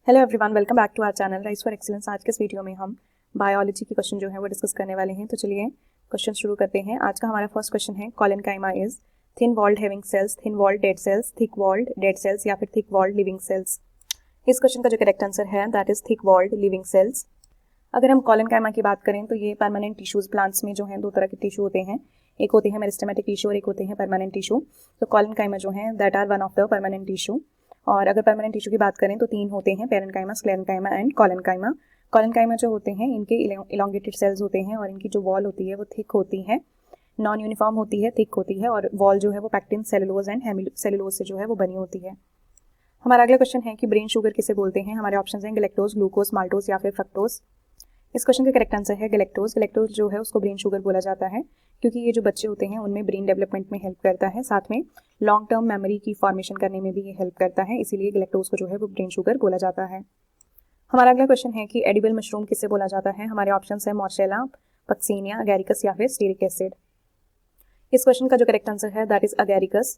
Hello everyone, welcome back to our channel rise for excellence. आज के इस video में हम बायोलॉजी के क्वेश्चन जो है वो डिस्कस करने वाले हैं। तो चलिए क्वेश्चन शुरू करते हैं। आज का हमारा फर्स्ट क्वेश्चन है, collenchyma is thin walled having cells, thin walled dead cells, thick walled dead cells या फिर थिक वॉल्ड लिविंग सेल्स। इस क्वेश्चन का जो करेक्ट आंसर है that is thick walled living cells. अगर हम कॉलेनकाइमा की बात करें तो ये परमानेंट टिश्यूज प्लांट्स में जो है दो तरह के टिश्यू होते हैं, एक होते हैं मेरिस्टेमेटिक टिश्यू और एक होते हैं परमानेंट टिश्यू। तो कॉलेनकाइमा जो है that are one of the permanent tissue. और अगर परमानेंट टिश्यू की बात करें तो तीन होते हैं, parenchyma, sclerenchyma and collenchyma. Collenchyma जो होते हैं इनके इलोंगेटेड सेल्स होते हैं और इनकी जो वॉल होती है वो थिक होती है, नॉन यूनिफॉर्म होती है, थिक होती है और वॉल जो है वो पैक्टिन, सेलुलोज एंड हेमिसेलुलोज से जो है वो बनी होती है। हमारा अगला क्वेश्चन है कि ब्रेन शुगर किसे बोलते हैं। हमारे ऑप्शन हैं गैलेक्टोज, ग्लूकोज, माल्टोज या फिर फ्रक्टोज। इस क्वेश्चन का करेक्ट आंसर है गैलेक्टोज। गैलेक्टोज जो है उसको ब्रेन शुगर बोला जाता है क्योंकि ये जो बच्चे होते हैं उनमें ब्रेन डेवलपमेंट में हेल्प करता है, साथ में लॉन्ग टर्म मेमोरी की फॉर्मेशन करने में भी ये हेल्प करता है, इसीलिए गैलेक्टोज को जो है वो ब्रेन शुगर बोला जाता है। हमारा अगला क्वेश्चन है कि एडिबल मशरूम किसे बोला जाता है। हमारे ऑप्शन है मोर्चेला, पक्सीनिया, अगैरिकस या फिर स्टेरिक एसिड। इस क्वेश्चन का जो करेक्ट आंसर है दैट इज अगैरिकस।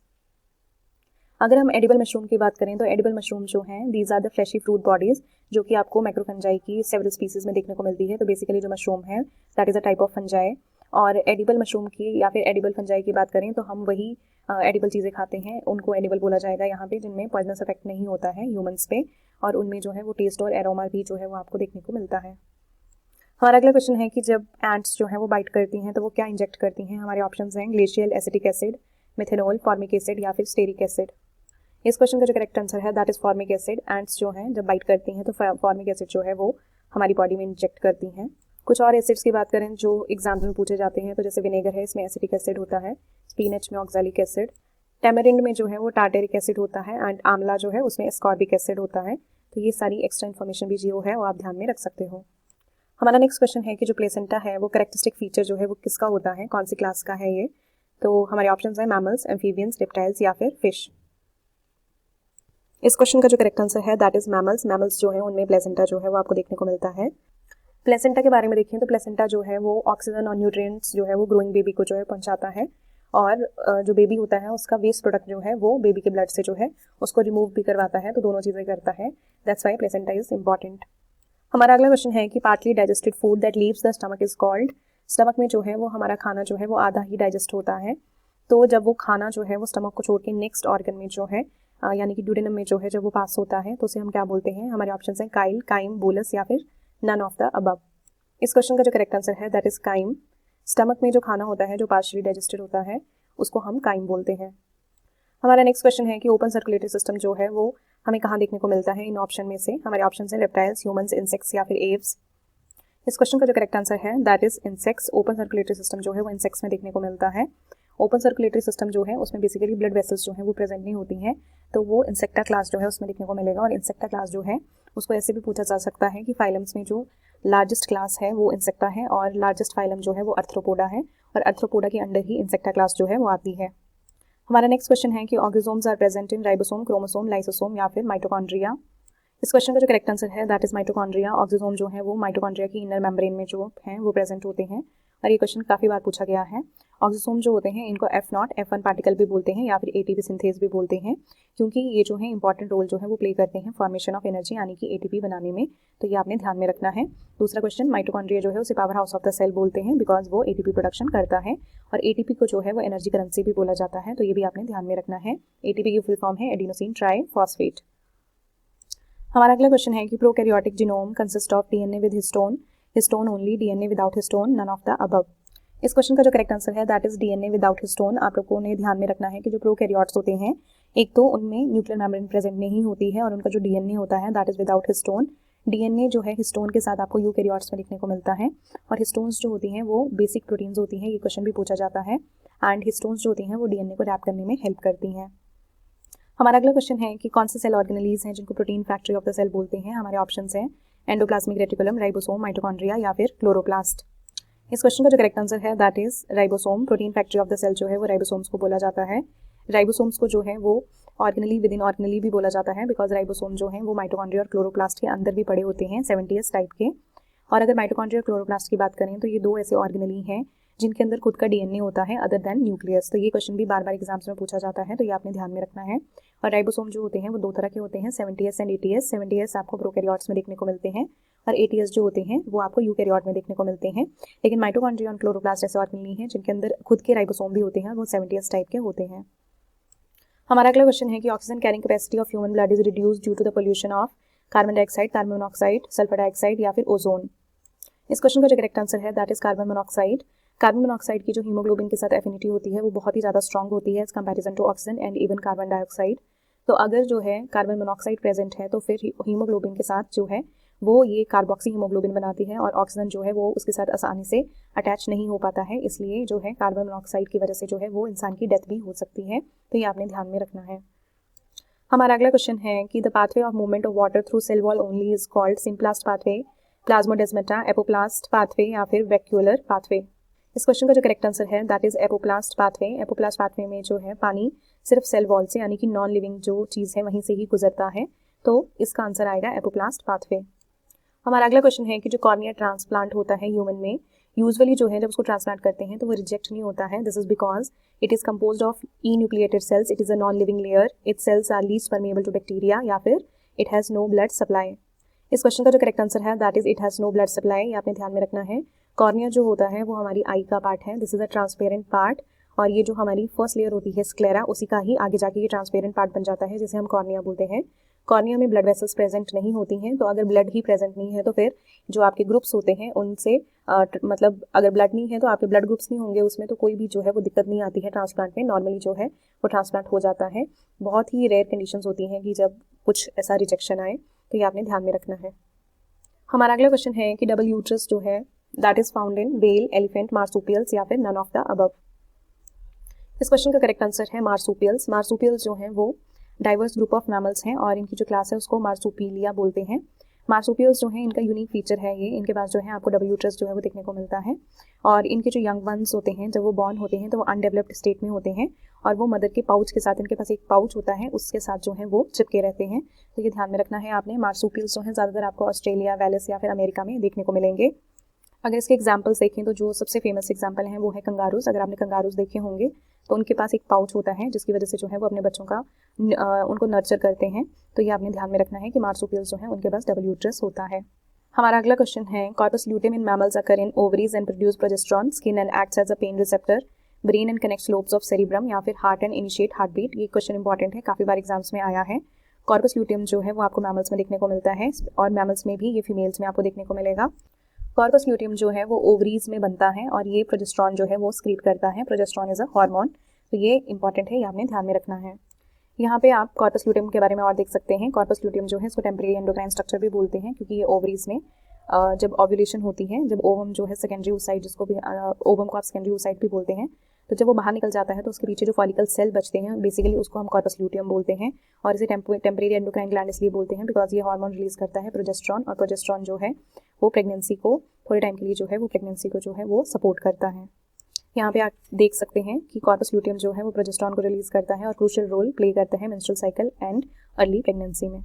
अगर हम एडिबल मशरूम की बात करें तो एडिबल मशरूम जो हैं these are the fleshy fruit bodies जो कि आपको मैक्रोफंजाई की सेवरल स्पीसीज में देखने को मिलती है। तो बेसिकली जो मशरूम है that is a type of fungi. और एडिबल मशरूम की या फिर एडिबल फंजाई की बात करें तो हम वही एडिबल चीज़ें खाते हैं, उनको एडिबल बोला जाएगा यहाँ पे, जिनमें पॉइजनस इफेक्ट नहीं होता है ह्यूमंस पे और उनमें जो है वो टेस्ट और एरोमा भी जो है वो आपको देखने को मिलता है। हमारा अगला क्वेश्चन है कि जब एंट्स जो है वो बाइट करती हैं तो वो क्या इंजेक्ट करती हैं। हमारे ऑप्शन हैं glacial acetic acid, methanol, formic acid या फिर स्टेरिक एसिड। इस क्वेश्चन का जो करेक्ट आंसर है that is formic acid. Ants जो हैं जब बाइट करती हैं तो फॉर्मिक एसिड जो है वो हमारी बॉडी में इंजेक्ट करती हैं। कुछ और एसिड्स की बात करें जो एग्जाम्पल में पूछे जाते हैं तो जैसे विनेगर है, इसमें एसिटिक एसिड होता है, स्पिनच में ऑक्सैलिक एसिड, टेमरिंड में जो है वो टार्टेरिक एसिड होता है एंड आंवला जो है उसमें एस्कॉर्बिक एसिड होता है। तो ये सारी एक्स्ट्रा इन्फॉर्मेशन भी जो है वो आप ध्यान में रख सकते हो। हमारा नेक्स्ट क्वेश्चन है कि जो प्लेसेंटा है वो करेक्टरिस्टिक फीचर जो है वो किसका होता है, कौन सी क्लास का है ये। तो हमारे ऑप्शन है मैमल्स, एम्फीबियंस, रेप्टाइल्स या फिर फिश। इस क्वेश्चन का जो करेक्ट आंसर है दैट इज मैमल्स। मैमल्स जो है उनमें प्लेसेंटा जो है वो आपको देखने को मिलता है। प्लेसेंटा के बारे में देखें तो प्लेसेंटा जो है वो ऑक्सीजन और न्यूट्रिएंट्स जो है वो ग्रोइंग बेबी को जो है पहुंचाता है और जो बेबी होता है उसका वेस्ट प्रोडक्ट जो है वो बेबी के ब्लड से जो है उसको रिमूव भी करवाता है, तो दोनों चीज़ें करता है। That's why placenta is important. हमारा अगला क्वेश्चन है कि partly digested food that leaves the stomach is called. Stomach में जो है वो हमारा खाना जो है वो आधा ही डाइजेस्ट होता है, तो जब वो खाना जो है वो स्टमक को छोड़ के नेक्स्ट ऑर्गन में जो है यानी कि ड्यूडेनम में जो है जब वो पास होता है तो उसे हम क्या बोलते हैं। हमारे ऑप्शन हैं काइल, काइम, बोलस या फिर नन ऑफ द अबव। इस क्वेश्चन का जो करेक्ट आंसर है दैट इज काइम। स्टमक में जो खाना होता है जो पार्शियली डाइजेस्टेड होता है उसको हम काइम बोलते हैं। हमारा नेक्स्ट क्वेश्चन है कि ओपन सर्कुलेटरी सिस्टम जो है वो हमें कहाँ देखने को मिलता है इन ऑप्शन में से। हमारे ऑप्शन हैं रेप्टाइल्स, ह्यूमंस, इंसेक्ट्स या फिर एव्स। इस क्वेश्चन का जो करेक्ट आंसर है that is insects. Open circulatory system जो है वो इंसेक्ट्स में देखने को मिलता है। ओपन सर्कुलेटरी सिस्टम जो है उसमें बेसिकली ब्लड वेसल्स जो है वो प्रेजेंट नहीं होती हैं, तो वो इंसेक्टा क्लास जो है उसमें देखने को मिलेगा। और इंसेक्टा क्लास जो है उसको ऐसे भी पूछा जा सकता है कि फाइलम्स में जो लार्जेस्ट क्लास है वो इंसेक्टा है और लार्जेस्ट फाइलम जो है वो अर्थ्रोपोडा है और अर्थ्रोपोडा के अंडर ही इंसेक्टा क्लास जो है वो आती है। हमारा नेक्स्ट क्वेश्चन है कि oxysomes are present in ribosome, chromosome, lysosome या फिर माइटोकॉन्ड्रिया। इस क्वेश्चन का जो करेक्ट आंसर है दैट इज माइटोकॉन्ड्रिया। ऑक्सीजोम जो है वो माइटोकॉन्ड्रिया की इनर मेम्ब्रेन में जो हैं वो प्रेजेंट होते हैं और ये क्वेश्चन काफ़ी बार पूछा गया है। ऑक्सीसोम जो होते हैं इनको F0, F1 पार्टिकल भी बोलते हैं या फिर ATP सिंथेज भी बोलते हैं, क्योंकि ये जो है इंपॉर्टेंट रोल जो है वो प्ले करते हैं फॉर्मेशन ऑफ एनर्जी यानी कि ATP बनाने में, तो ये आपने ध्यान में रखना है। दूसरा क्वेश्चन, माइटोकॉन्ड्रिया जो है उसे power house of the cell बोलते हैं बिकॉज वो ATP प्रोडक्शन करता है और ATP को जो है वो एनर्जी करेंसी भी बोला जाता है, तो ये भी आपने ध्यान में रखना है। ATP की फुल फॉर्म है एडिनोसिन ट्राइफॉस्फेट। हमारा अगला क्वेश्चन है कि prokaryotic genome consist of DNA with histone, histone only, DNA without histone, none of the above. इस क्वेश्चन का जो करेक्ट आंसर है that is DNA without histone. आप लोगों ने ध्यान में रखना है कि जो प्रोकैरियोट्स होते हैं एक तो उनमें न्यूक्लियर मेम्ब्रेन प्रेजेंट नहीं होती है और उनका जो DNA होता है that is without histone. DNA जो है हिस्टोन के साथ आपको यूकैरियोट्स में देखने को मिलता है और हिस्टोन्स जो होती हैं वो बेसिक प्रोटीन्स होती हैं, ये क्वेश्चन भी पूछा जाता है एंड हिस्टोन्स जो होती हैं वो DNA को रैप करने में हेल्प करती हैं। हमारा अगला क्वेश्चन है कि कौन से सेल ऑर्गेनेलीज हैं जिनको protein factory of the cell बोलते हैं। हमारे ऑप्शन हैं एंडोप्लाज्मिक रेटिकुलम, राइबोसोम, माइटोकॉन्ड्रिया या फिर क्लोरोप्लास्ट। इस क्वेश्चन का जो करेक्ट आंसर है that is ribosome. Protein factory of the cell जो है वो राइबोसोम्स को बोला जाता है। राइबोसोम्स को जो है वो ऑर्गेनली विद इन ऑर्गेनली भी बोला जाता है बिकॉज राइबोसोम जो है वो माइटोकॉन्ड्रिया और क्लोरोप्लास्ट के अंदर भी पड़े होते हैं 70s टाइप के। और अगर माइटोकॉन्ड्रिया और क्लोरोप्लास्ट की बात करें तो ये दो ऐसे ऑर्गेनली हैं जिनके अंदर खुद का DNA होता है अदर देन न्यूक्लियस, तो ये क्वेश्चन भी बार बार एग्जाम्स में पूछा जाता है, तो ये आपने ध्यान में रखना है। और राइबोसोम जो होते हैं वो दो तरह के होते हैं, 70S एंड 80S। 70S आपको प्रोकैरियोट्स में देखने को मिलते हैं और 80S जो होते हैं वो आपको यूकैरियोट में देखने को मिलते हैं। लेकिन माइटोकॉन्ड्रिया और क्लोरोप्लास्ट ऐसे ऑर्गेनेल हैं जिनके अंदर खुद के राइबोसोम भी होते हैं, वो 70S टाइप के होते हैं। हमारा अगला क्वेश्चन है कि oxygen carrying capacity of human blood is reduced due to the pollution of carbon dioxide, carbon monoxide, sulphur dioxide या फिर ओजोन। इस क्वेश्चन का जो करेक्ट आंसर है that is carbon monoxide. Carbon monoxide की जो हीमोग्लोबिन के साथ एफिनिटी होती है वो बहुत ही ज़्यादा स्ट्रॉन्ग होती है as comparison to oxygen and even carbon dioxide. तो अगर जो है कार्बन मोनोऑक्साइड प्रेजेंट है तो फिर हीमोग्लोबिन के साथ जो है वो ये कार्बोक्सी हीमोग्लोबिन बनाती है और ऑक्सीजन जो है वो उसके साथ आसानी से अटैच नहीं हो पाता है, इसलिए जो है कार्बन मोनोऑक्साइड की वजह से जो है वो इंसान की डेथ भी हो सकती है। तो ये आपने ध्यान में रखना है। हमारा अगला क्वेश्चन है कि the pathway of movement of water through cell wall only is called symplast pathway, plasmodesmata, apoplast pathway या फिर वैक्यूलर पाथवे। इस क्वेश्चन का जो करेक्ट आंसर है that is apoplast pathway. Apoplast pathway में जो है पानी सिर्फ सेल वॉल से यानी कि नॉन लिविंग जो चीज़ है वहीं से ही गुजरता है, तो इसका आंसर आएगा एपोप्लास्ट पाथवे। हमारा अगला क्वेश्चन है कि जो कॉर्निया ट्रांसप्लांट होता है ह्यूमन में, यूजुअली जो है जब उसको ट्रांसप्लांट करते हैं तो वो रिजेक्ट नहीं होता है। This is because it is composed of enucleated cells, it is a non living layer, it cells are least permeable to bacteria या फिर it has no blood supply. इस क्वेश्चन का जो करेक्ट आंसर है that is it has no blood supply. ये आपने ध्यान में रखना है। कॉर्निया जो होता है वो हमारी आई का पार्ट है, this is a transparent part, और ये जो हमारी फर्स्ट लेयर होती है स्क्लेरा, उसी का ही आगे जाके ये ट्रांसपेरेंट पार्ट बन जाता है जिसे हम कॉर्निया बोलते हैं। कॉर्निया में ब्लड वेसल्स प्रेजेंट नहीं होती हैं, तो अगर ब्लड ही प्रेजेंट नहीं है तो फिर जो आपके ग्रुप्स होते हैं उनसे मतलब अगर ब्लड नहीं है तो आपके ब्लड ग्रुप्स नहीं होंगे उसमें, तो कोई भी जो है वो दिक्कत नहीं आती है ट्रांसप्लांट में। नॉर्मली जो है वो ट्रांसप्लांट हो जाता है। बहुत ही रेयर कंडीशंस होती हैं कि जब कुछ ऐसा रिजेक्शन आए, तो ये आपने ध्यान में रखना है। हमारा अगला क्वेश्चन है कि डबल यूट्रस जो है that is found in whale, elephant, marsupials या फिर नन ऑफ द अबव। इस क्वेश्चन का करेक्ट आंसर है मार्सुपियल्स। मार्सुपियल्स जो हैं वो डाइवर्स ग्रुप ऑफ मैमल्स हैं और इनकी जो क्लास है उसको मार्सुपिलिया बोलते हैं। मार्सुपियल्स जो हैं इनका यूनिक फीचर है ये, इनके पास जो है आपको डबल यूट्रस जो है वो देखने को मिलता है और इनके जो यंग वंस होते हैं जब वो बॉर्न होते हैं तो वो अनडेवलप्ड स्टेट में होते हैं और वो मदर के पाउच के साथ, इनके पास एक पाउच होता है उसके साथ जो है वो चिपके रहते हैं। तो ये ध्यान में रखना है आपने। मार्सुपियल्स जो हैं ज़्यादातर आपको ऑस्ट्रेलिया, वेलिस या फिर अमेरिका में देखने को मिलेंगे। अगर इसके एग्जाम्पल्स देखें तो जो सबसे फेमस एग्जाम्पल हैं वो है कंगारूज। अगर आपने कंगारूज देखे होंगे तो उनके पास एक पाउच होता है जिसकी वजह से जो है वो अपने बच्चों का उनको नर्चर करते हैं। तो ये आपने ध्यान में रखना है कि मार्सुपियल्स जो है उनके पास डबल यूट्रस होता है। हमारा अगला क्वेश्चन है corpus luteum in mammals occur in ovaries and produce progesterone, skin and acts as a pain receptor, brain and connects lobes of cerebrum या फिर heart and initiate heart beat. ये question important है, काफी बार exams में आया है। Corpus ल्यूटेम जो है वो आपको मैमल्स में देखने को मिलता है और मैमल्स में भी ये फीमेल्स में आपको देखने को मिलेगा। कॉर्पस ल्यूटेम जो है वो ओवरीज में बनता है और ये प्रोजेस्टेरॉन जो है वो स्क्रीट करता है। प्रोजेस्टेरॉन इज अ हार्मोन, तो ये इंपॉर्टेंट है, ये आपने ध्यान में रखना है। यहाँ पे आप कॉर्पस ल्यूटेम के बारे में और देख सकते हैं। कॉर्पस ल्यूटेम जो है इसको टेम्परेरी एंडोक्राइन स्ट्रक्चर भी बोलते हैं क्योंकि ये ओवरीज में जब ओव्यूलेशन होती है, जब ओवम जो है सेकेंडरी oocyte, जिसको भी ओवम को आप सेकेंडरी oocyte भी बोलते हैं, तो जब वो बाहर निकल जाता है तो उसके पीछे जो फॉलिकल सेल बचते हैं बेसिकली उसको हम कॉर्पस ल्यूटेम बोलते हैं और इसे टेम्परेरी एंडोक्राइन ग्लैंड इसलिए बोलते हैं बिकॉज ये हार्मोन रिलीज करता है प्रोजेस्टेरॉन, और प्रोजेस्टेरॉन जो है वो प्रेगनेंसी को थोड़े टाइम के लिए जो है वो प्रेगनेंसी को जो है वो सपोर्ट करता है। यहाँ पे आप देख सकते हैं कि कॉर्पस ल्यूटेम जो है वो प्रोजेस्टेरॉन को रिलीज करता है और क्रूशियल रोल प्ले करता है menstrual cycle and early pregnancy में।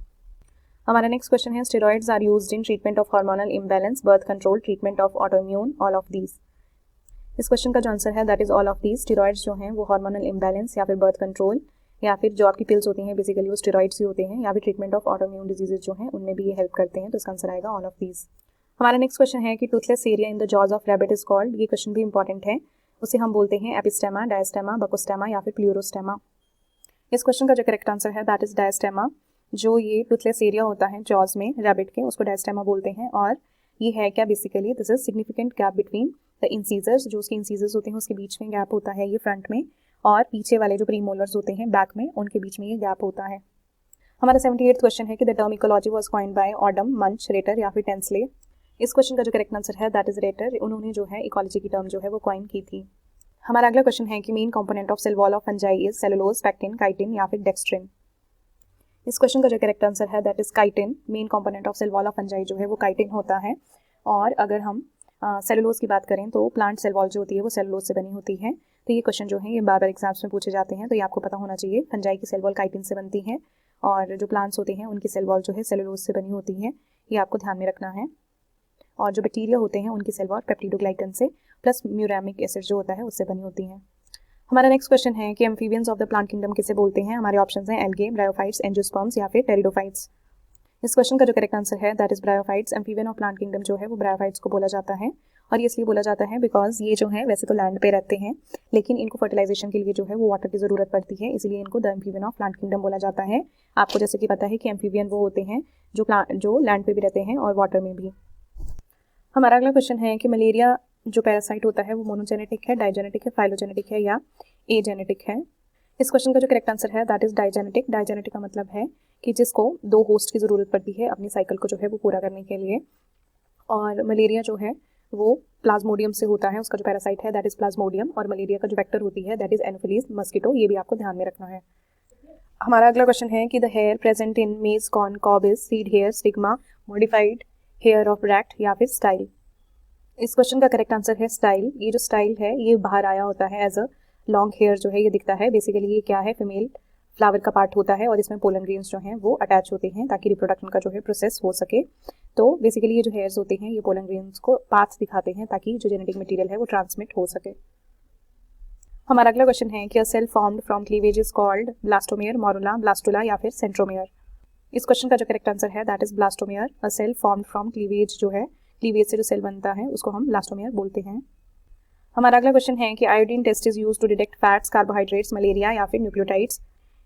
हमारा नेक्स्ट क्वेश्चन है steroids are used in treatment of hormonal imbalance, birth control, treatment of autoimmune, all of these. इस क्वेश्चन का जो आंसर है that is all of these. Steroids जो हैं वो हार्मोनल इम्बैलेंस या फिर बर्थ कंट्रोल या फिर जो आपकी पिल्स होती हैं बेसिकली वो स्टेरॉइड्स ही होते हैं, या फिर ट्रीटमेंट ऑफ ऑटोइम्यून डिजीजेज जो हैं उनमें भी ये हेल्प करते हैं। तो इसका आंसर आएगा ऑल ऑफ दीज। हमारा नेक्स्ट क्वेश्चन है कि Toothless area in the jaws of rabbit is called. ये क्वेश्चन भी इंपॉर्टेंट है, उसे हम बोलते हैं एपिस्टेमा, डायस्टेमा, बकोस्टेमा या फिर प्लूरोस्टेमा। इस क्वेश्चन का जो करेक्ट आंसर है दैट इज डायस्टेमा। जो ये टूथलेस एरिया होता है जॉज में रैबिट के उसको डायस्टेमा बोलते हैं और ये है क्या basically this is significant gap between the incisors. जो उसके इंसीजर्स होते हैं उसके बीच में गैप होता है ये फ्रंट में, और पीछे वाले जो प्रीमोलर्स होते हैं बैक में उनके बीच में ये गैप होता है। हमारा 78th क्वेश्चन है कि the term ecology was coined by Odum, Munch, Reiter या फिर टेंसले। इस क्वेश्चन का जो करेक्ट आंसर है दैट इज रेटर। उन्होंने जो है इकोलॉजी की टर्म जो है वो कॉइन की थी। हमारा अगला क्वेश्चन है कि main component of cell wall of fungi is cellulose, pectin, chitin या फिर डेक्स्ट्रिन। इस क्वेश्चन का जो करेक्ट आंसर है that is chitin. Main component of cell wall of fungi जो है वो काइटिन होता है। और अगर हम सेलुलोज की बात करें तो प्लांट सेल वॉल जो होती है वो सेलुलोज से बनी होती है। तो ये क्वेश्चन जो है ये बार बार एग्जाम्स में पूछे जाते हैं, तो ये आपको पता होना चाहिए। फंजाई की सेल वॉल काइटिन से बनती है और जो प्लांट्स होते हैं उनकी सेल वॉल जो है सेलुलोज से बनी होती है, ये आपको ध्यान में रखना है। और जो बैक्टीरिया होते हैं उनकी सेल वॉल पेप्टिडोग्लाइकन से प्लस म्यूरामिक एसिड जो होता है उससे बनी होती है। हमारा नेक्स्ट क्वेश्चन है कि amphibians of the plant kingdom किसे बोलते हैं। हमारे ऑप्शंस हैं एल्गे, ब्रायोफाइट्स, एंजियोस्पर्म्स या फिर टेरिडोफाइट्स। इस क्वेश्चन का जो करेक्ट आंसर है that is bryophytes. Amphibian of plant kingdom जो है वो ब्रायोफाइट्स को बोला जाता है, और ये इसलिए बोला जाता है बिकॉज ये जो है वैसे तो लैंड पे रहते हैं, लेकिन इनको फर्टिलाइजेशन के लिए जो है वो वाटर की ज़रूरत पड़ती है, इसलिए इनको the amphibian of plant kingdom बोला जाता है। आपको जैसे कि पता है कि एम्फीबियन वो होते हैं जो लैंड पे भी रहते हैं और वाटर में भी। हमारा अगला क्वेश्चन है कि मलेरिया जो पैरासाइट होता है वो मोनोजेनेटिक है, डाइजेनेटिक है, फाइलोजेनेटिक है या एजेनेटिक है। इस क्वेश्चन का जो करेक्ट आंसर है दैट इज डाइजेनेटिक। डाइजेनेटिक का मतलब है कि जिसको 2 होस्ट की ज़रूरत पड़ती है अपनी साइकिल को जो है वो पूरा करने के लिए। और मलेरिया जो है वो प्लाज्मोडियम से होता है, उसका जो पैरासाइट है दैट इज प्लाज्मोडियम, और मलेरिया का जो वेक्टर होती है दैट इज एनोफिलीज मस्कीटो। ये भी आपको ध्यान में रखना है। हमारा अगला क्वेश्चन है कि the hair present in maize, corn, cob is seed hair, stigma, modified hair of rat या फिर स्टाइल। इस क्वेश्चन का करेक्ट आंसर है स्टाइल। ये जो स्टाइल है ये बाहर आया होता है एज अ लॉन्ग हेयर जो है ये दिखता है। बेसिकली ये क्या है, फीमेल फ्लावर का पार्ट होता है और इसमें पोलन ग्रेन्स जो हैं वो अटैच होते हैं ताकि रिप्रोडक्शन का जो है प्रोसेस हो सके। तो बेसिकली ये जो हेयर्स होते हैं ये पोलन ग्रेन्स को पाथ दिखाते हैं ताकि जो जेनेटिक मटेरियल है वो ट्रांसमिट हो सके। हमारा अगला क्वेश्चन है कि a cell formed from cleavage is called blastomere, morula, blastula या फिर सेंट्रोमेयर। इस क्वेश्चन का जो करेक्ट आंसर है that is blastomere. A cell formed from cleavage जो है, क्लीवेज से जो सेल बनता है उसको हम ब्लास्टोमेयर बोलते हैं। हमारा अगला क्वेश्चन है कि iodine test is used to detect fats, carbohydrates, malaria या फिर न्यूक्लियोटाइड्स।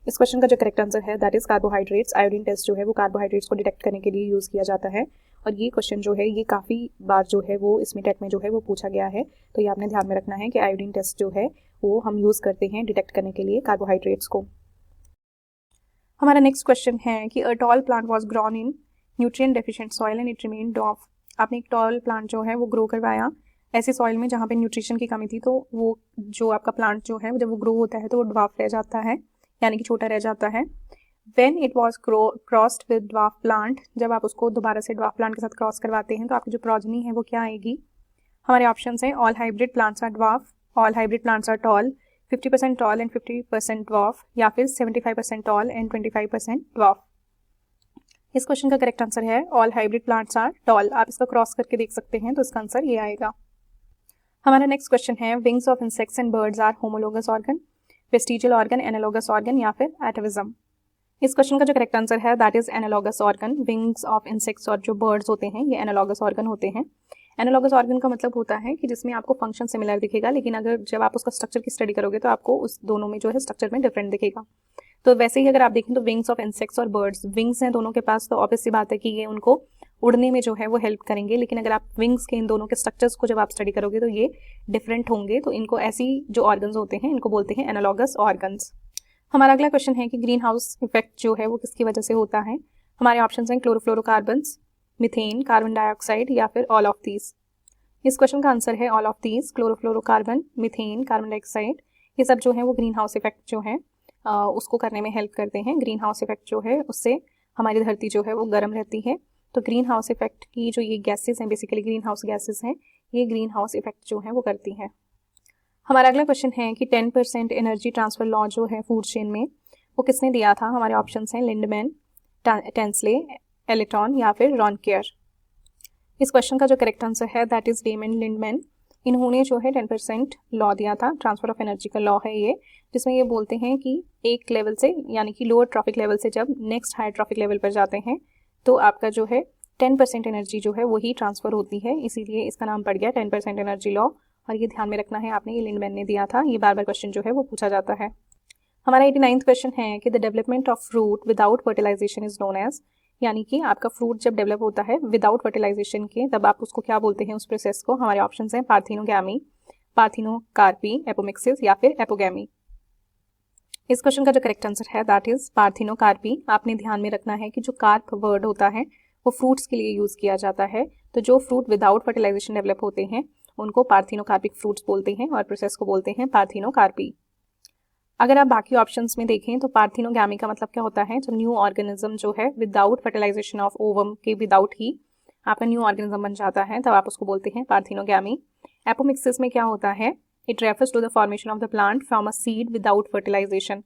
इस क्वेश्चन का जो करेक्ट आंसर है that is carbohydrates. Iodine test जो है वो कार्बोहाइड्रेट्स को डिटेक्ट करने के लिए यूज़ किया जाता है, और ये क्वेश्चन जो है ये काफ़ी बार जो है वो इसमें टेट में जो है वो पूछा गया है। तो ये आपने ध्यान में रखना है कि आयोडीन टेस्ट जो है वो हम यूज़ करते हैं डिटेक्ट करने के लिए कार्बोहाइड्रेट्स को। हमारा नेक्स्ट क्वेश्चन है कि a tall plant was grown in nutrient deficient soil and it remained dwarf. आपने एक टॉल प्लांट जो है वो ग्रो करवाया ऐसे सॉइल में जहाँ पे न्यूट्रिशन की कमी थी, तो वो जो आपका प्लांट जो है जब वो ग्रो होता है तो वो ड्वार्फ रह जाता है, यानी कि छोटा रह जाता है। When it was crossed with dwarf plant, जब आप उसको दोबारा से ड्वार्फ प्लांट के साथ क्रॉस करवाते हैं तो आपकी जो प्रोजनी है वो क्या आएगी। हमारे ऑप्शंस हैं all hybrid plants are dwarf, all hybrid plants are tall, 50% tall and 50% dwarf, या फिर 75% टॉल एंड 25% ड्वार्फ। इस क्वेश्चन का करेक्ट आंसर है all hybrid plants are tall. आप इसका क्रॉस करके देख सकते हैं तो इसका आंसर ये आएगा। हमारा नेक्स्ट क्वेश्चन है wings of insects and birds are homologous organ, vestigial organ, analogous organ या फिर एटाविज्म। इस क्वेश्चन का जो करेक्ट आंसर है that is analogous organ. Wings of insects और जो बर्ड्स होते हैं ये एनालोगस ऑर्गन होते हैं। एनालोगस ऑर्गन का मतलब होता है कि जिसमें आपको फंक्शन सिमिलर दिखेगा, लेकिन अगर जब आप उसका स्ट्रक्चर की स्टडी करोगे तो आपको उस दोनों में जो है स्ट्रक्चर में डिफरेंट दिखेगा। तो वैसे ही अगर आप देखें तो विंग्स ऑफ इंसेक्ट्स और बर्ड्स, विंग्स हैं दोनों के पास, तो ऑब्वियस सी बात है कि ये उनको उड़ने में जो है वो हेल्प करेंगे, लेकिन अगर आप विंग्स के इन दोनों के स्ट्रक्चर्स को जब आप स्टडी करोगे तो ये डिफरेंट होंगे। तो इनको ऐसी जो ऑर्गन्स होते हैं इनको बोलते हैं एनालॉगस ऑर्गन्स। हमारा अगला क्वेश्चन है कि ग्रीन हाउस इफेक्ट जो है वो किसकी वजह से होता है। हमारे ऑप्शन हैं क्लोरोफ्लोरोकार्बन्स, मिथेन, कार्बन डाइऑक्साइड या फिर ऑल ऑफ दीज। इस क्वेश्चन का आंसर है all of these. Chlorofluorocarbon, methane, carbon dioxide ये सब जो है वो ग्रीन हाउस इफेक्ट जो है उसको करने में हेल्प करते हैं। ग्रीन हाउस इफेक्ट जो है उससे हमारी धरती जो है वो गर्म रहती है। तो ग्रीन हाउस इफेक्ट की जो ये गैसेस हैं, बेसिकली ग्रीन हाउस गैसेस हैं, ये ग्रीन हाउस इफेक्ट जो है वो करती हैं। हमारा अगला क्वेश्चन है कि 10% एनर्जी ट्रांसफर लॉ जो है फूड चेन में वो किसने दिया था। हमारे ऑप्शन हैं लिंडमैन, टेंसले, एलेटॉन या फिर रॉनकेयर। इस क्वेश्चन का जो करेक्ट आंसर है दैट इज डेमन लिंडमैन। इन्होंने जो है 10% लॉ दिया था, ट्रांसफर ऑफ एनर्जी का लॉ है ये, जिसमें ये बोलते हैं कि एक लेवल से यानी कि लोअर ट्रॉफिक लेवल से जब नेक्स्ट हायर ट्रॉफिक लेवल पर जाते हैं तो आपका जो है 10% एनर्जी जो है वही ट्रांसफर होती है, इसीलिए इसका नाम पड़ गया 10% एनर्जी लॉ। और ये ध्यान में रखना है आपने, ये लिंडमैन ने दिया था। ये बार बार क्वेश्चन जो है वो पूछा जाता है। हमारा 89वां क्वेश्चन है कि the development of fruit without fertilisation is known as, यानी कि आपका फ्रूट जब डेवलप होता है विदाउट फर्टिलाइजेशन के तब आप उसको क्या बोलते हैं उस प्रोसेस को। हमारे ऑप्शन हैं पार्थिनोगैमी, पार्थिनोकार्पी, एपोमिक्सिस या फिर एपोगैमी। इस क्वेश्चन का जो करेक्ट आंसर है दैट इज पार्थिनोकार्पी। आपने ध्यान में रखना है कि जो कार्प वर्ड होता है वो फ्रूट्स के लिए यूज किया जाता है, तो जो फ्रूट विदाउट फर्टिलाइजेशन डेवलप होते हैं उनको पार्थिनोकार्पिक फ्रूट्स बोलते हैं और प्रोसेस को बोलते हैं पार्थिनोकार्पी। अगर आप बाकी ऑप्शंस में देखें तो पार्थिनोगैमी का मतलब क्या होता है, जब न्यू ऑर्गेनिज्म जो है विदाउट फर्टिलाइजेशन ऑफ ओवम के विदाउट ही आपका न्यू ऑर्गेनिज्म बन जाता है तब आप उसको बोलते हैं पार्थिनोगैमी। एपोमिक्सिस में क्या होता है, it refers to the formation of the plant from a seed without fertilisation,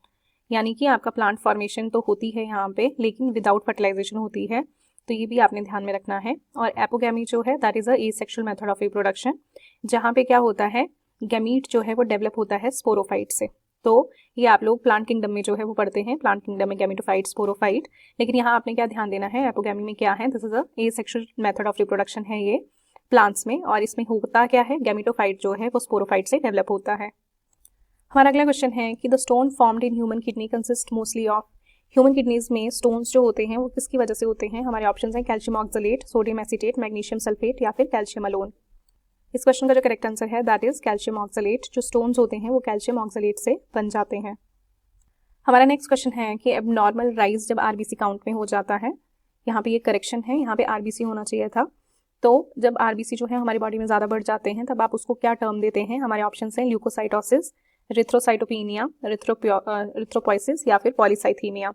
यानी कि आपका प्लांट फॉर्मेशन तो होती है यहाँ पे लेकिन विदाउट फर्टिलाइजेशन होती है, तो ये भी आपने ध्यान में रखना है। और एपोगैमी जो है that is a asexual method of reproduction, जहाँ पे क्या होता है गैमीट जो है वो डेवलप होता है स्पोरोफाइट से। तो ये आप लोग प्लांट किंगडम में जो है वो पढ़ते हैं, प्लांट किंगडम में गैमेटोफाइट, स्पोरोफाइट। लेकिन यहाँ आपने क्या ध्यान देना है, एपोगैमी में क्या है, this is a asexual method of reproduction है ये प्लांट्स में, और इसमें होता क्या है, गैमेटोफाइट जो है वो स्पोरोफाइट से डेवलप होता है। हमारा अगला क्वेश्चन है कि the stone formed in human kidney consist mostly of, human kidneys में स्टोन्स जो होते हैं वो किसकी वजह से होते हैं। हमारे ऑप्शन हैं calcium oxalate, sodium acetate, magnesium sulphate या फिर कैल्शियम अलोन। इस क्वेश्चन का जो करेक्ट आंसर है दैट इज कैल्शियम ऑक्सलेट। जो स्टोन्स होते हैं वो कैल्शियम ऑक्सलेट से बन जाते हैं। हमारा नेक्स्ट क्वेश्चन है कि एबनॉर्मल राइज जब आरबीसी काउंट में हो जाता है, यहाँ पे ये करेक्शन है, यहाँ पे आरबीसी होना चाहिए था। तो जब आरबीसी जो है हमारी बॉडी में ज़्यादा बढ़ जाते हैं तब आप उसको क्या टर्म देते हैं। हमारे ऑप्शन हैं ल्यूकोसाइटोसिस, रिथ्रोसाइटोपिनिया, रिथ्रोपोइसिस या फिर पॉलीसाइथीमिया।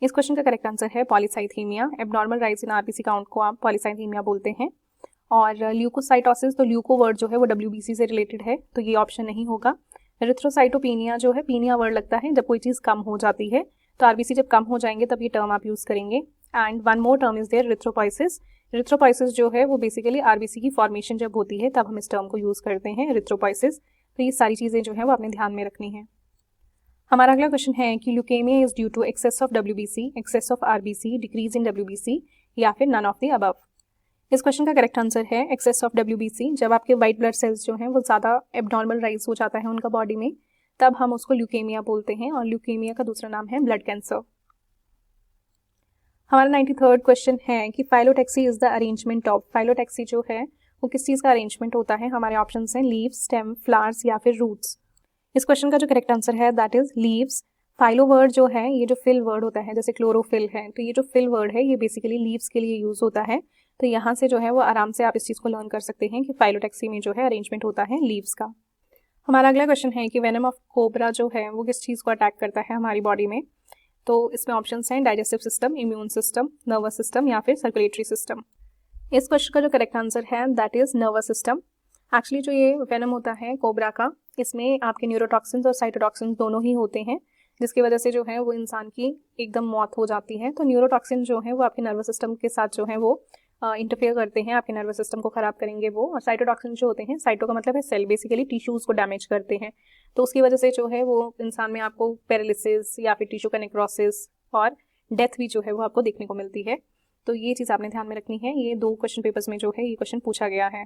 इस क्वेश्चन का करेक्ट आंसर है polycythaemia. Abnormal rise in RBC count को आप पॉलीसाइथीमिया बोलते हैं। और ल्यूकोसाइटोसिस, तो ल्यूको वर्ड जो है वो WBC से रिलेटेड है, तो ये ऑप्शन नहीं होगा। रिथ्रोसाइटोपिनिया जो है, पीनिया वर्ड लगता है जब कोई चीज़ कम हो जाती है, तो आरबीसी जब कम हो जाएंगे तब ये टर्म आप यूज़ करेंगे। And one more term is there, erythropoiesis. Erythropoiesis जो है वो बेसिकली आरबीसी की फॉर्मेशन जब होती है तब हम इस टर्म को यूज़ करते हैं, रिथ्रोपोइसिस। तो ये सारी चीज़ें जो है वो आपने ध्यान में रखनी है। हमारा अगला क्वेश्चन है कि leukaemia is due to excess of WBC, excess of RBC, decrease in WBC या फिर नन ऑफ द अबव। इस क्वेश्चन का करेक्ट आंसर है एक्सेस ऑफ WBC। जब आपके वाइट ब्लड सेल्स जो हैं वो ज़्यादा एबनॉर्मल राइज हो जाता है उनका बॉडी में, तब हम उसको ल्यूकेमिया बोलते हैं, और ल्यूकेमिया का दूसरा नाम है ब्लड कैंसर। हमारा 93rd क्वेश्चन है कि phyllotaxy is the arrangement of, phyllotaxy जो है वो किस चीज़ का अरेंजमेंट होता है। हमारे ऑप्शन हैं लीव्स, स्टेम, फ्लावर्स या फिर रूट्स। इस क्वेश्चन का जो करेक्ट आंसर है दैट इज लीव्स। फाइलो वर्ड जो है ये जो फिल वर्ड होता है, जैसे क्लोरोफिल है, तो ये जो फिल वर्ड है ये बेसिकली लीव्स के लिए यूज होता है। तो यहाँ से जो है वो आराम से आप इस चीज़ को लर्न कर सकते हैं कि फाइलोटैक्सी में जो है अरेंजमेंट होता है लीव्स का। हमारा अगला क्वेश्चन है कि वेनम ऑफ कोबरा जो है वो किस चीज़ को अटैक करता है हमारी बॉडी में। तो इसमें ऑप्शंस हैं digestive system, immune system, nervous system या फिर सर्कुलेटरी सिस्टम। इस क्वेश्चन का जो करेक्ट आंसर है that is nervous system. Actually जो ये वेनम होता है कोबरा का, इसमें आपके न्यूरोटॉक्सिन्स और साइटोटॉक्सिन्स दोनों ही होते हैं, जिसकी वजह से जो है वो इंसान की एकदम मौत हो जाती है। तो न्यूरोटॉक्सिन जो है वो आपके नर्वस सिस्टम के साथ जो है वो इंटरफेयर करते हैं, आपके नर्वस सिस्टम को खराब करेंगे वो। और साइटोटॉक्सिन जो होते हैं, साइटो का मतलब है सेल, बेसिकली टिश्यूज़ को डैमेज करते हैं। तो उसकी वजह से जो है वो इंसान में आपको पैरालिसिस या फिर टिश्यू का नेक्रोसिस और डेथ भी जो है वो आपको देखने को मिलती है। तो ये चीज़ आपने ध्यान में रखनी है। ये 2 क्वेश्चन पेपर्स में जो है ये क्वेश्चन पूछा गया है।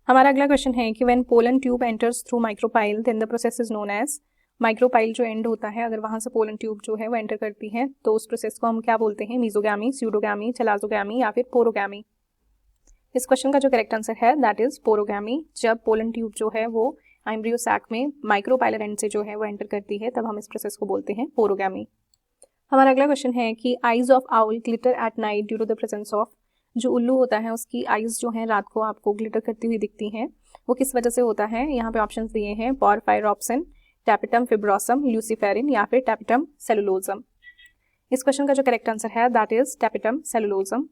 हमारा अगला क्वेश्चन है कि when pollen tube enters through micropyle then the process is known as, micropyle जो एंड होता है अगर वहाँ से पोलन ट्यूब जो है वो एंटर करती है तो उस प्रोसेस को हम क्या बोलते हैं, मीजोगैमी, स्यूडोगैमी, चलाजोगैमी या फिर पोरोगैमी। इस क्वेश्चन का जो करेक्ट आंसर है दैट इज पोरोगैमी। जब पोलन ट्यूब जो है वो एम्ब्रियो सैक में माइक्रोपाइलर एंड से जो है वो एंटर करती है तब हम इस प्रोसेस को बोलते हैं पोरोगैमी। हमारा अगला क्वेश्चन है कि eyes of owl glitter at night due to the presence of, जो उल्लू होता है उसकी आइज जो है रात को आपको ग्लिटर करती हुई दिखती हैं, वो किस वजह से होता है। यहाँ पे ऑप्शंस दिए हैं पोरफायरोप्सिन, टैपेटम फिब्रोसम, ल्यूसीफेरिन या फिर टैपेटम सेलुलोजम। इस क्वेश्चन का जो करेक्ट आंसर है दैट इज टैपेटम सेलुलोजम।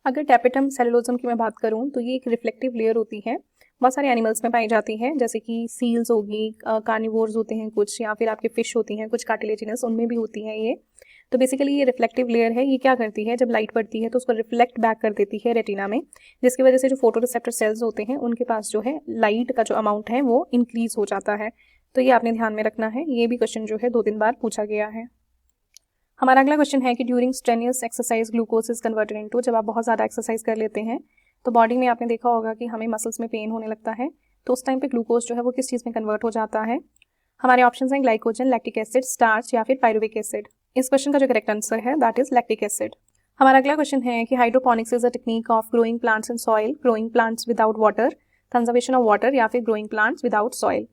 अगर टैपेटम सेलुलोजम की मैं बात करूँ तो ये एक रिफ्लेक्टिव लेयर होती है, बहुत सारे एनिमल्स में पाई जाती है, जैसे कि सील्स होगी, कार्निवोर्स होते हैं कुछ, या फिर आपके फिश होती हैं कुछ कार्टिलेजिनस, उनमें भी होती है ये। तो बेसिकली ये रिफ्लेक्टिव लेयर है, ये क्या करती है जब लाइट पड़ती है तो उसको रिफ्लेक्ट बैक कर देती है रेटिना में, जिसकी वजह से जो फोटो रिसेप्टर सेल्स होते हैं उनके पास जो है लाइट का जो अमाउंट है वो इंक्रीज हो जाता है। तो ये आपने ध्यान में रखना है। ये भी क्वेश्चन जो है 2-3 बार पूछा गया है। हमारा अगला क्वेश्चन है कि during strenuous exercise glucose is converted into, जब आप बहुत ज़्यादा एक्सरसाइज कर लेते हैं तो बॉडी में आपने देखा होगा कि हमें मसल्स में पेन होने लगता है, तो उस टाइम पे ग्लूकोज जो है वो किस चीज़ में कन्वर्ट हो जाता है। हमारे ऑप्शंस हैं ग्लाइकोजन, लैक्टिक एसिड, स्टार्च या फिर पायरुविक एसिड। इस क्वेश्चन का जो करेक्ट आंसर है दैट इज लैक्टिक एसिड। हमारा अगला क्वेश्चन है कि hydroponics is a technique of growing plants in soil, growing plants without water, conservation of water या फिर ग्रोइंग प्लांट्स विदाउट सॉइल।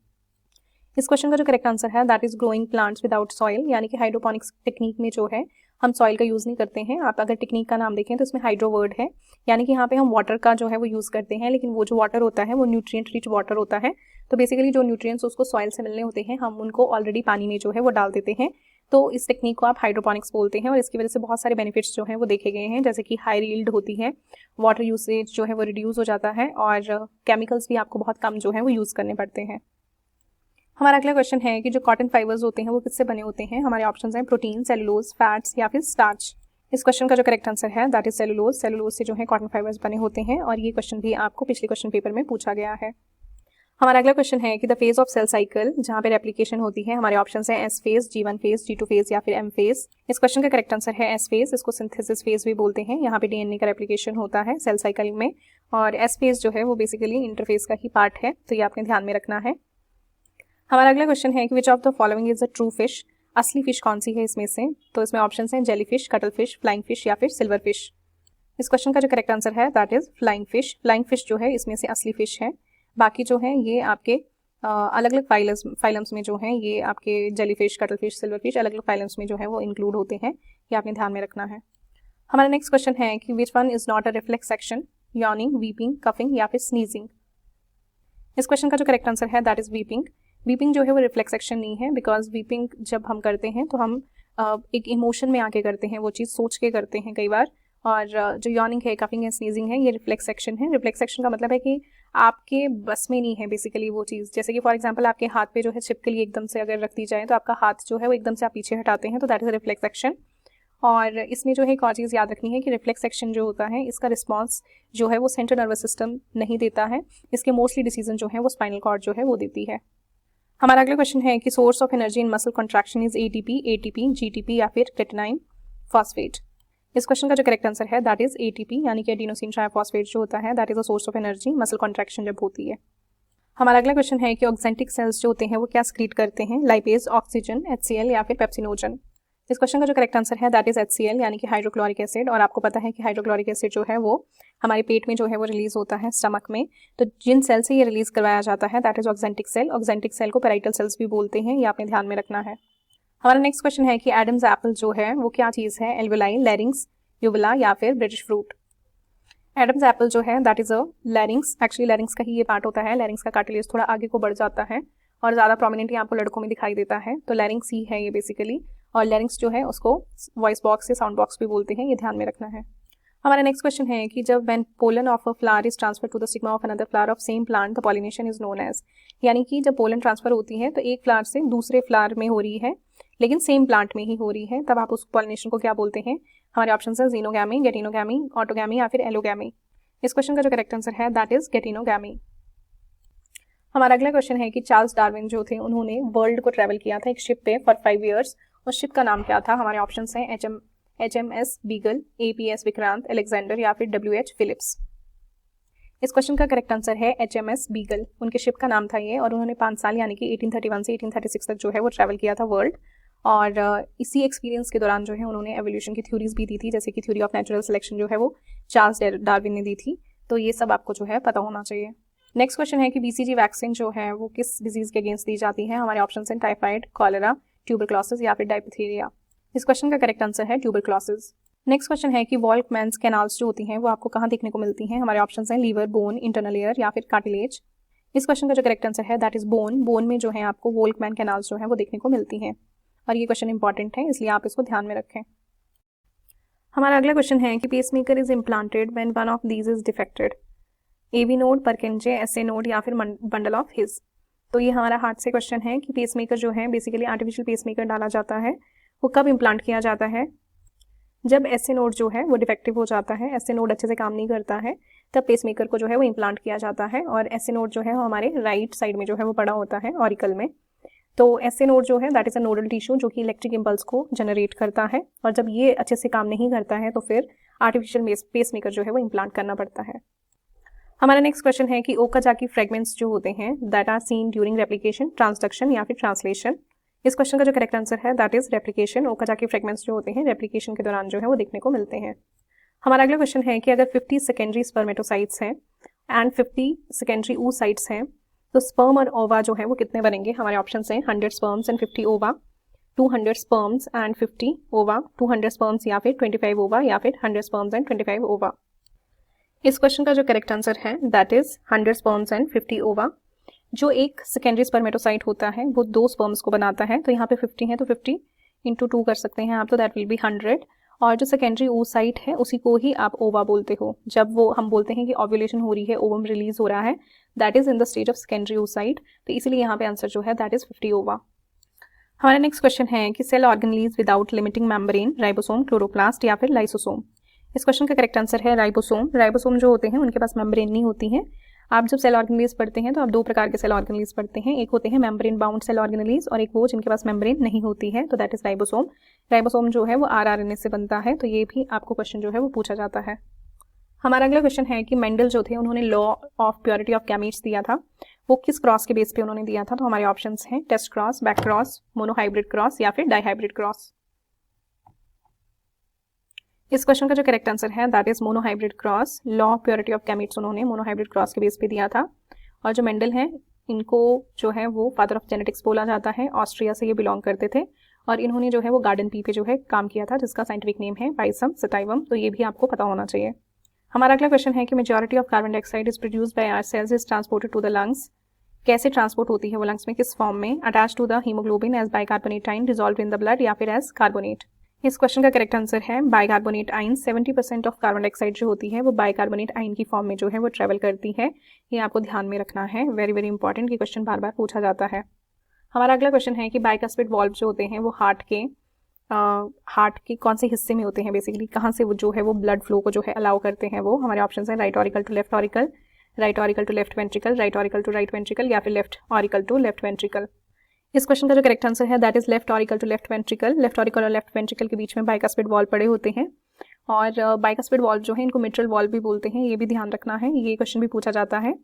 इस क्वेश्चन का जो करेक्ट आंसर है that is growing plants without soil, यानी कि हाइड्रोपोनिक्स टेक्निक में जो है हम सॉइल का यूज़ नहीं करते हैं। आप अगर टेक्निक का नाम देखें तो इसमें हाइड्रो वर्ड है, यानी कि यहाँ पे हम वाटर का जो है वो यूज़ करते हैं, लेकिन वो जो वाटर होता है वो न्यूट्रिएंट रिच वाटर होता है। तो बेसिकली जो न्यूट्रिएंट्स उसको सॉइल से मिलने होते हैं हम उनको ऑलरेडी पानी में जो है वो डाल देते हैं। तो इस टेक्निक को आप हाइड्रोपोनिक्स बोलते हैं, और इसकी वजह से बहुत सारे बेनिफिट्स जो हैं वो देखे गए हैं, जैसे कि हाई यील्ड होती है, वाटर यूसेज जो है वो रिड्यूस हो जाता है, और केमिकल्स भी आपको बहुत कम जो है वो यूज़ करने पड़ते हैं। हमारा अगला क्वेश्चन है कि जो कॉटन फाइबर्स होते हैं वो किससे बने होते हैं। हमारे ऑप्शंस हैं प्रोटीन, सेलुलोज, फैट्स या फिर स्टार्च। इस क्वेश्चन का जो करेक्ट आंसर है दैट इज सेलुलोज। सेलुलोज से जो है कॉटन फाइबर्स बने होते हैं, और ये क्वेश्चन भी आपको पिछले क्वेश्चन पेपर में पूछा गया है। हमारा अगला क्वेश्चन है कि the phase of cell cycle जहाँ पे रेप्लिकेशन होती है, हमारे ऑप्शन है S phase, G1 phase, G2 phase या फिर M फेज। इस क्वेश्चन का करेक्ट आंसर है एस फेज, इसको सिंथेसिस फेज भी बोलते हैं। यहाँ पे DNA का रेप्लिकेशन होता है सेल साइकिल में, और एस फेज जो है वो बेसिकली इंटरफेज का ही पार्ट है, तो ये आपने ध्यान में रखना है। हमारा अगला क्वेश्चन है कि which of the following is a true fish, असली फिश कौन सी है इसमें से। तो इसमें ऑप्शन है jelly fish, cuttle fish, flying fish या फिर सिल्वर फिश। इस क्वेश्चन का जो करेक्ट आंसर है that is flying fish. Flying fish जो है इसमें से असली फिश है, बाकी जो है ये आपके अलग अलग फाइलम्स में जो है ये आपके jelly fish, cuttle fish, silver fish अलग अलग फाइलम्स में जो है वो इंक्लूड होते हैं, ये आपने ध्यान में रखना है। हमारा नेक्स्ट क्वेश्चन है कि which one is not a reflex section, yawning, weeping, coughing या फिर स्नीजिंग। इस क्वेश्चन का जो करेक्ट आंसर है दैट इज वीपिंग। वीपिंग जो है वो रिफ्लेक्स सेक्शन नहीं है, बिकॉज वीपिंग जब हम करते हैं तो हम एक इमोशन में आके करते हैं, वो चीज़ सोच के करते हैं कई बार। और जो यॉनिंग है, कफिंग है, स्नीजिंग है, ये रिफ्लेक्स सेक्शन है। रिफ्लेक्स सेक्शन का मतलब है कि आपके बस में नहीं है बेसिकली वो चीज़। जैसे कि फॉर एग्जांपल आपके हाथ पे जो है छिपकली एकदम से अगर रख दी जाए तो आपका हाथ जो है वो एकदम से आप पीछे हटाते हैं, तो that is a reflex section. और इसमें जो है एक और चीज़ याद रखनी है कि रिफ्लेक्स सेक्शन जो होता है इसका रिस्पॉन्स जो है वो सेंट्रल नर्वस सिस्टम नहीं देता है, इसके मोस्टली डिसीजन जो है वो स्पाइनल कॉर्ड जो है वो देती है। हमारा अगला क्वेश्चन है कि source of energy in muscle contraction is ATP, GTP या फिर क्रेटिनाइन फॉस्फेट। इस क्वेश्चन का जो करेक्ट आंसर है दैट इज ATP, यानी कि एडिनोसिन ट्राइफॉस्फेट जो होता है that is a source of energy muscle contraction जब होती है। हमारा अगला क्वेश्चन है कि ऑक्जेंटिक सेल्स जो होते हैं वो क्या स्क्रीट करते हैं, लाइपेज, ऑक्सीजन, HCl या फिर पेप्सिनोजन। इस क्वेश्चन का जो करेक्ट आंसर है दैट इज HCl, यानी कि हाइड्रोक्लोरिक एसिड। और आपको पता है कि हाइड्रोक्लोरिक एसिड जो है वो हमारे पेट में जो है वो रिलीज होता है स्टमक में, तो जिन सेल से ये रिलीज करवाया जाता है that is oxyntic cell. Oxyntic cell को पैराइटल सेल्स भी बोलते हैं, ये आपने ध्यान में रखना है। हमारा नेक्स्ट क्वेश्चन है कि एडम्स एप्पल जो है वो क्या चीज़ है, एल्वेलाई, लैरिंग्स, यूविला या फिर ब्रिटिश फ्रूट। एडम्स एप्पल जो है दैट इज अ लैरिंग्स। एक्चुअली लैरिंग्स का ही ये पार्ट होता है, लैरिंग्स का कार्टिलेज थोड़ा आगे को बढ़ जाता है और ज़्यादा प्रोमिनेंटली आपको लड़कों में दिखाई देता है, तो लैरिंग्स ही है ये बेसिकली। और लैरिंग्स जो है उसको वॉइस बॉक्स या साउंड बॉक्स भी बोलते हैं, ये ध्यान में रखना है। हमारा नेक्स्ट क्वेश्चन है कि जब when pollen of a flower is transfer to the stigma of another flower of same plant the pollination is known as. यानी कि जब पोलन ट्रांसफर होती है तो एक फ्लावर से दूसरे फ्लावर में हो रही है लेकिन सेम प्लांट में ही हो रही है, तब आप उस पॉलिनेशन को क्या बोलते हैं। हमारे ऑप्शन है जीनोगैमी, गेटिनोगैमी, ऑटोगैमी या फिर एलोगैमी। इस क्वेश्चन का जो करेक्ट आंसर है दैट इज गेटिनोगैमी। हमारा अगला क्वेश्चन है कि चार्ल्स डार्विन जो थे उन्होंने वर्ल्ड को ट्रैवल किया था एक शिप पे फॉर 5 ईयर्स। उस शिप का नाम क्या था। हमारे ऑप्शन हैं HMS beagle, APS Vikrant, Alexander या फिर WH फिलिप्स। इस क्वेश्चन का करेक्ट आंसर है HMS बीगल, उनके शिप का नाम था ये। और उन्होंने 5 साल यानी कि 1831 से 1836 तक जो है वो ट्रैवल किया था वर्ल्ड। और इसी एक्सपीरियंस के दौरान जो है उन्होंने एवोल्यूशन की थ्योरीज भी दी थी, जैसे कि थ्योरी ऑफ नेचुरल सिलेक्शन जो है वो चार्ल्स डार्विन ने दी थी। तो ये सब आपको जो है पता होना चाहिए। नेक्स्ट क्वेश्चन है कि BCG वैक्सीन जो है वो किस डिजीज के अगेंस्ट दी जाती है। हमारे ऑप्शन हैं टाइफाइड, कॉलेरा, ट्यूबरक्लोसिस या फिर डायप्थीरिया। इस क्वेश्चन का करेक्ट आंसर है ट्यूबरक्लोसिस। नेक्स्ट क्वेश्चन है कि वॉल्कमैन्स कैनाल्स जो होती हैं वो आपको कहाँ देखने को मिलती हैं। हमारे ऑप्शन हैं लीवर, बोन, इंटरनल एयर या फिर कार्टिलेज। इस क्वेश्चन का जो करेक्ट आंसर है दैट इज बोन। बोन में जो है आपको वॉल्कमैन कैनाल्स जो है वो देखने को मिलती हैं, और ये क्वेश्चन इंपॉर्टेंट है इसलिए आप इसको ध्यान में रखें। हमारा अगला क्वेश्चन है कि pacemaker is implanted when one of these is defected, AV node, परकिंजे, SA node या फिर बंडल ऑफ हिज। तो ये हमारा हार्ट से क्वेश्चन है कि पेसमेकर जो है बेसिकली आर्टिफिशियल पेसमेकर डाला जाता है वो कब इम्प्लांट किया जाता है। जब SA नोड जो है वो डिफेक्टिव हो जाता है, SA नोड अच्छे से काम नहीं करता है, तब पेसमेकर को जो है वो इम्प्लांट किया जाता है। और SA नोड जो है वो हमारे राइट साइड में जो है वो पड़ा होता है ऑरिकल में। तो SA नोड जो है that is a nodal tissue जो कि इलेक्ट्रिक इम्पल्स को जनरेट करता है, और जब ये अच्छे से काम नहीं करता है तो फिर आर्टिफिशियल पेसमेकर जो है वो इम्प्लांट करना पड़ता है। हमारा नेक्स्ट क्वेश्चन है कि ओकाजाकी फ्रेगमेंट्स जो होते हैं that are seen during replication, transduction या फिर ट्रांसलेशन। इस क्वेश्चन का जो करेक्ट आंसर है that is replication. Okazaki fragments जो होते हैं रेप्लिकेशन के दौरान जो है वो देखने को मिलते हैं। हमारा अगला क्वेश्चन है कि अगर 50 सेकेंडरी स्पर्मेटोसाइट्स हैं एंड 50 सेकेंडरी oocytes हैं तो स्पर्म और ओवा जो है वो कितने बनेंगे। हमारे ऑप्शन हैं 100 स्पर्म्स एंड 50 ओवा, 200 स्पर्म्स एंड 50 ओवा, 200 स्पर्म्स या फिर 25 ओवा या फिर 100 स्पर्म्स एंड 25 ओवा। इस क्वेश्चन का जो करेक्ट आंसर है दैट इज 100 स्पर्म्स एंड 50 ओवा। जो एक सेकेंडरी स्पर्मेटोसाइट होता है वो 2 स्पर्म्स को बनाता है, तो यहाँ पे 50 है तो 50 × 2 कर सकते हैं आप, तो दैट विल बी 100। और जो सेकेंडरी oocyte है उसी को ही आप ओवा बोलते हो। जब वो हम बोलते हैं कि ओव्यूलेशन हो रही है, ओवम रिलीज हो रहा है, that is in the stage of secondary oocyte, तो इसीलिए यहाँ पे आंसर जो है दैट इज 50 ओवा। हमारा नेक्स्ट क्वेश्चन है कि cell organelles without limiting membrane, ribosome, chloroplast या फिर लाइसोसोम। इस क्वेश्चन का करेक्ट आंसर है राइबोसोम। राइबोसोम जो होते हैं उनके पास मेम्ब्रेन नहीं होती है, आप जब सेल ऑर्गेनेलीज पढ़ते हैं तो आप दो प्रकार के सेल ऑर्गेनेलीज पढ़ते हैं, एक होते हैं मेम्ब्रेन बाउंड सेल ऑर्गेनेलीज और एक वो जिनके पास मेम्ब्रेन नहीं होती है, तो दैट इज राइबोसोम। राइबोसोम जो है वो आरआरएनए से बनता है, तो ये भी आपको क्वेश्चन जो है वो पूछा जाता है। हमारा अगला क्वेश्चन है कि मेंडल जो थे उन्होंने law of purity of gametes दिया था, वो किस क्रॉस के बेस पे उन्होंने दिया था? तो हमारे ऑप्शंस हैं test cross, back cross, monohybrid cross या फिर डाइहाइब्रिड क्रॉस। इस क्वेश्चन का जो करेक्ट आंसर है that is monohybrid cross. Law of purity of gametes उन्होंने मोनोहाइब्रिड क्रॉस के बेस पे दिया था। और जो मेंडल हैं इनको जो है वो फादर ऑफ जेनेटिक्स बोला जाता है, ऑस्ट्रिया से ये बिलोंग करते थे और इन्होंने जो है वो गार्डन पी पे जो है काम किया था जिसका साइंटिफिक नेम है बाइसम सटाइवम, तो ये भी आपको पता होना चाहिए। हमारा अगला क्वेश्चन है कि majority of carbon dioxide is produced by our cells is transported to the lungs. कैसे ट्रांसपोर्ट होती है वो लंग्स में, किस फॉर्म में? Attach to the haemoglobin as bicarbonate ion dissolved in the blood या फिर एज कार्बोनेट। इस क्वेश्चन का करेक्ट आंसर है bicarbonate ion. 70% of carbon dioxide जो होती है वो बाइकार्बोनेट आयन की फॉर्म में जो है वो ट्रेवल करती है, ये आपको ध्यान में रखना है। वेरी वेरी इंपॉर्टेंट, ये क्वेश्चन बार बार पूछा जाता है। हमारा अगला क्वेश्चन है कि बाइकास्पिड वाल्व जो होते हैं वो हार्ट के कौन से हिस्से में होते हैं, बेसिकली कहाँ से वो जो है वो ब्लड फ्लो को जो है अलाउ करते हैं वो? हमारे ऑप्शन है right auricle to left auricle, right auricle to left ventricle, right auricle to right ventricle या फिर left auricle to left ventricle. इस क्वेश्चन का जो करेक्ट आंसर है that is left auricle to left ventricle. Left auricle और left ventricle के बीच में बाइकास्पिड वॉल्व पड़े होते हैं और बाइकास्पिड वॉल्व जो है इनको मिट्रल वॉल्व भी बोलते हैं, ये भी ध्यान रखना है, ये क्वेश्चन भी पूछा जाता है।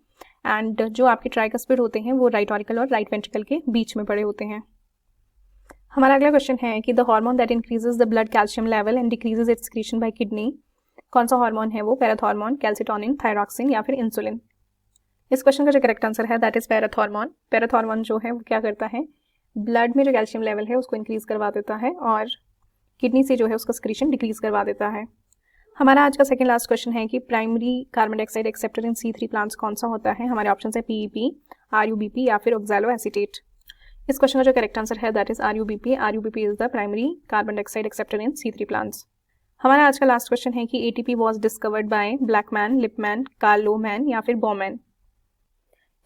एंड जो आपके ट्राइकास्पिड होते हैं वो राइट ऑरिकल और राइट वेंट्रिकल के बीच में पड़े होते हैं। हमारा अगला क्वेश्चन है कि the hormone that increases the blood calcium level and decreases it's accretion bye kidney, कौन सा हार्मोन है वो? पैराथॉर्मोन, कैल्सिटोनिन, थायरॉक्सिन या फिर इंसुलिन। इस क्वेश्चन का जो करेक्ट आंसर है दैट इज पैराथॉर्मोन। पैराथॉर्मोन जो है वो क्या करता है, ब्लड में जो कैल्शियम लेवल है उसको इंक्रीज करवा देता है और किडनी से जो है उसका एक्रीशन डिक्रीज करवा देता है। हमारा आज का सेकंड लास्ट क्वेश्चन है कि primary carbon dioxide acceptor in C3 plants कौन सा होता है? हमारे ऑप्शन है PEP, RUBP या फिर ऑक्सैलोएसीटेट। इस क्वेश्चन का जो करेक्ट आंसर है that is RUBP। RUBP is the primary carbon dioxide acceptor in C3 plants. हमारा आज का लास्ट क्वेश्चन है कि ATP was discovered by Blackman, Lipmann, Karl Lohmann या फिर बॉमैन।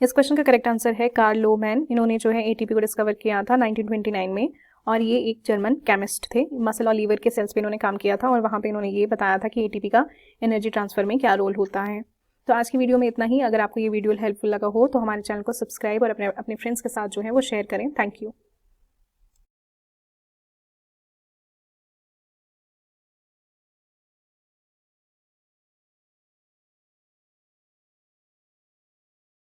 इस क्वेश्चन का करेक्ट आंसर है कार्ल लोमैन। इन्होंने जो है ATP को डिस्कवर किया था 1929 में और ये एक जर्मन केमिस्ट थे। मसल और लीवर के सेल्स पे इन्होंने काम किया था और वहाँ पे इन्होंने ये बताया था कि ATP का एनर्जी ट्रांसफर में क्या रोल होता है। तो आज की वीडियो में इतना ही। अगर आपको ये वीडियो हेल्पफुल लगा हो तो हमारे चैनल को सब्सक्राइब और अपने फ्रेंड्स के साथ जो है वो शेयर करें। Thank you.